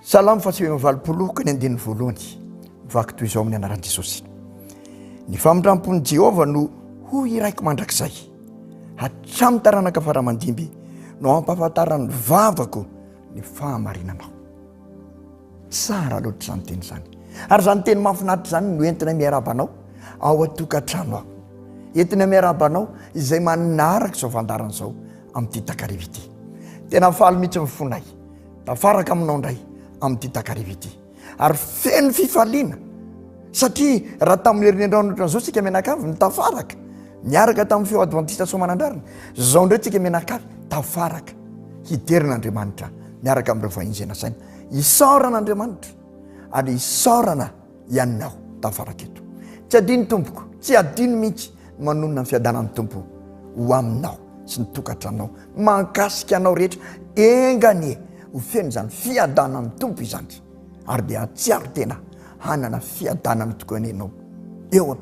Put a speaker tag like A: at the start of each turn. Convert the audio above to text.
A: Salamo fasivema valopolo ka ny andininy voalohany vaky toy izao amin'ny anaran'i Jesosy. Ny famindrampon'i Jehovah no ho iraiko mandrakizay hatramin'ny taranaka faramandimby no ampahafantarany vavako ny fahamarinanao. Tsara loatra izany teny izany. Ary izany teny mahafinaritra izany no entina miarabanao ao an-tokantrano ao. Entina miarabanao izay manaraka izao fandarana izao amin'ity takariva ity. Tena faly mihitsy ny fonay. Tafaraka aminao indray amin'ity takariva ity. Ary feno fifaliana. Satria raha tamin'ny herinandro ohatran'izao tsika mianakavy ny tafaraka. Niaraka tamin'ny feo adventiste soamanandrarina. Izao indray tsika mianakavy tafaraka. Hiderin'Andriamanitra miaraka amin'ireo vahiny izay nasaina. Isaorana Andriamanitra ary isaorana ianao tafaraka eto. Tsy adino tompoko, tsy adino mihitsy manonona ny fiadanan'ny tompo ho aminao sy ny tokantranao, mankasika anao rehetra enganie ho feno izany fiadanan'ny tompo izany. Ary dia atsiaro tena hanana fiadanana tokoa anenao eo